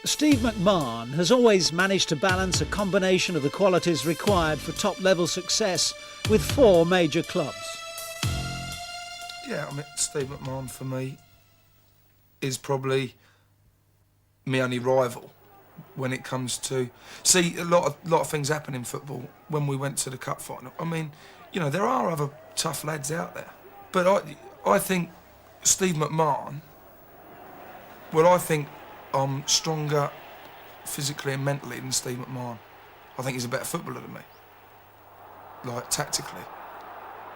Steve McMahon has always managed to balance a combination of the qualities required for top-level success with 4 major clubs. Yeah, I mean, Steve McMahon for me is probably my only rival when it comes to... See, a lot of things happen in football when we went to the cup final. I mean, you know, there are other tough lads out there. But I think Steve McMahon, well, I think I'm stronger physically and mentally than Steve McMahon. I think he's a better footballer than me, like tactically.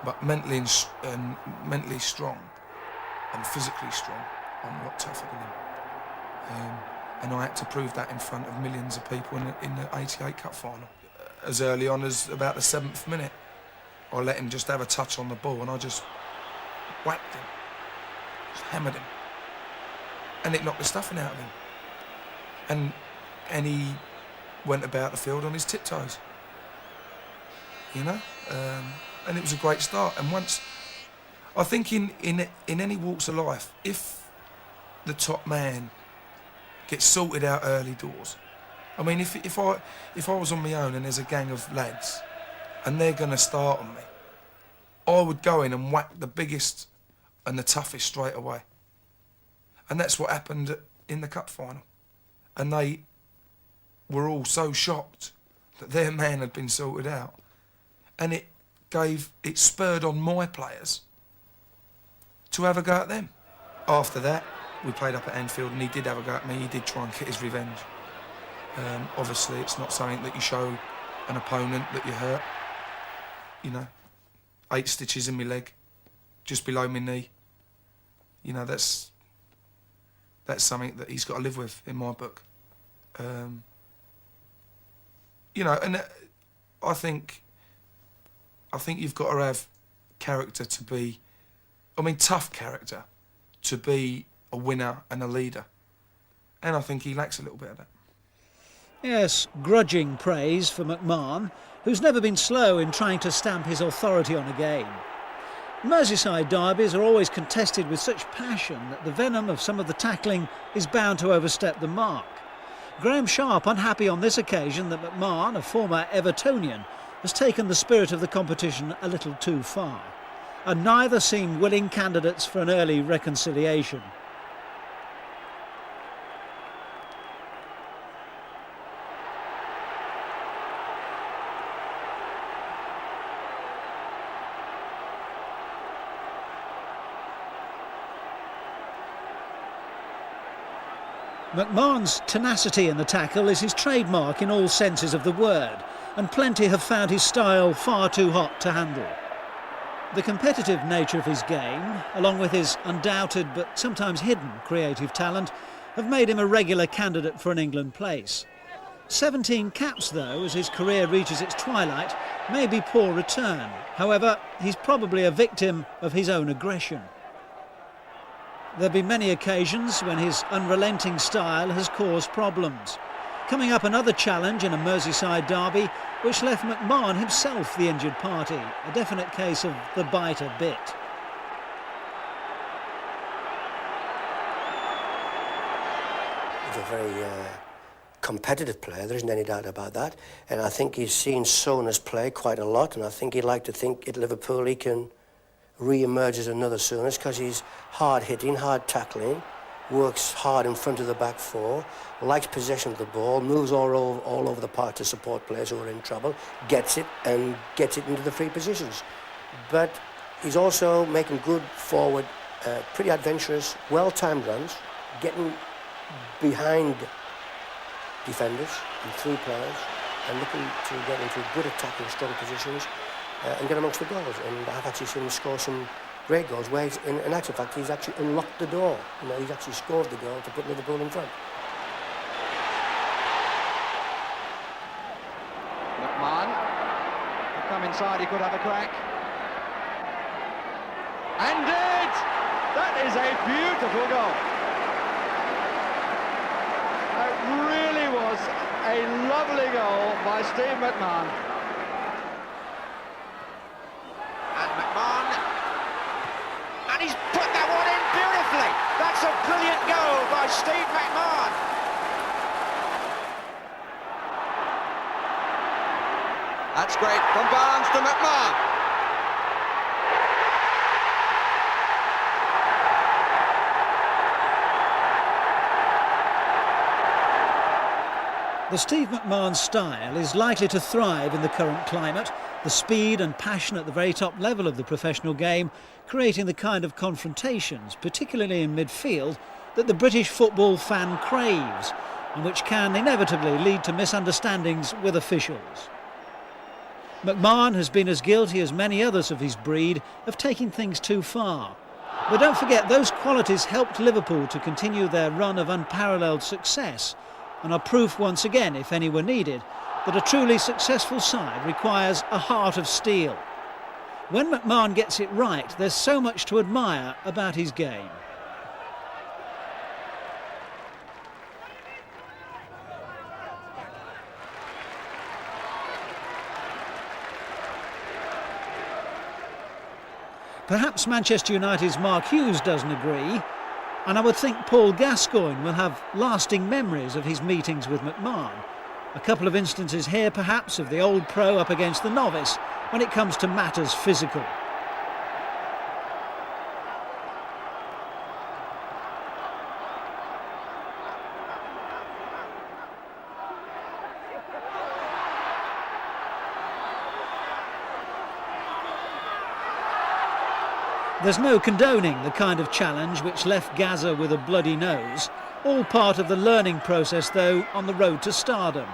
But mentally and mentally strong and physically strong, I'm a lot tougher than him. And I had to prove that in front of millions of people in the '88 Cup final. As early on as about the 7th minute, I let him just have a touch on the ball and I just whacked him, just hammered him. And it knocked the stuffing out of him. And he went about the field on his tiptoes, you know? And it was a great start. And once, I think in any walks of life, if the top man gets sorted out early doors, I mean, if I was on my own and there's a gang of lads and they're going to start on me, I would go in and whack the biggest and the toughest straight away. And that's what happened in the cup final. And they were all so shocked that their man had been sorted out. And it spurred on my players to have a go at them. After that, we played up at Anfield and he did have a go at me. He did try and get his revenge. Obviously, it's not something that you show an opponent that you hurt. You know, 8 stitches in my leg, just below my knee. You know, that's something that he's got to live with in my book. You know, and I think you've got to have character to be, I mean, tough character to be a winner and a leader. And I think he lacks a little bit of that. Yes, grudging praise for McMahon, who's never been slow in trying to stamp his authority on a game. Merseyside derbies are always contested with such passion that the venom of some of the tackling is bound to overstep the mark. Graham Sharp unhappy on this occasion that McMahon, a former Evertonian, has taken the spirit of the competition a little too far. And neither seem willing candidates for an early reconciliation. McMahon's tenacity in the tackle is his trademark in all senses of the word, and plenty have found his style far too hot to handle. The competitive nature of his game, along with his undoubted but sometimes hidden creative talent, have made him a regular candidate for an England place. 17 caps, though, as his career reaches its twilight, may be poor return. However, he's probably a victim of his own aggression. There've been many occasions when his unrelenting style has caused problems. Coming up, another challenge in a Merseyside derby, which left McMahon himself the injured party, a definite case of the biter bit. He's a very competitive player, there isn't any doubt about that. And I think he's seen Sona's play quite a lot, and I think he'd like to think at Liverpool he can re-emerge as another Sonas, because he's hard-hitting, hard-tackling, works hard in front of the back four, likes possession of the ball, moves all over the park to support players who are in trouble, gets it into the free positions. But he's also making good forward, pretty adventurous, well-timed runs, getting behind defenders and through players, and looking to get into good attacking, strong positions and get amongst the goals. And I've actually seen him score some great goals where, in actual fact, he's actually unlocked the door. You know, he's actually scored the goal to put Liverpool in front. McMahon, come inside, he could have a crack. And did! That is a beautiful goal. It really was a lovely goal by Steve McMahon. And McMahon, and he's put that one in beautifully. That's a brilliant goal by Steve McMahon. That's great from Barnes to McMahon. The Steve McMahon style is likely to thrive in the current climate, the speed and passion at the very top level of the professional game, creating the kind of confrontations, particularly in midfield, that the British football fan craves, and which can inevitably lead to misunderstandings with officials. McMahon has been as guilty as many others of his breed of taking things too far. But don't forget, those qualities helped Liverpool to continue their run of unparalleled success, and are proof once again, if any were needed, that a truly successful side requires a heart of steel. When McMahon gets it right, there's so much to admire about his game. Perhaps Manchester United's Mark Hughes doesn't agree, and I would think Paul Gascoigne will have lasting memories of his meetings with McMahon. A couple of instances here perhaps of the old pro up against the novice when it comes to matters physical. There's no condoning the kind of challenge which left Gaza with a bloody nose. All part of the learning process, though, on the road to stardom.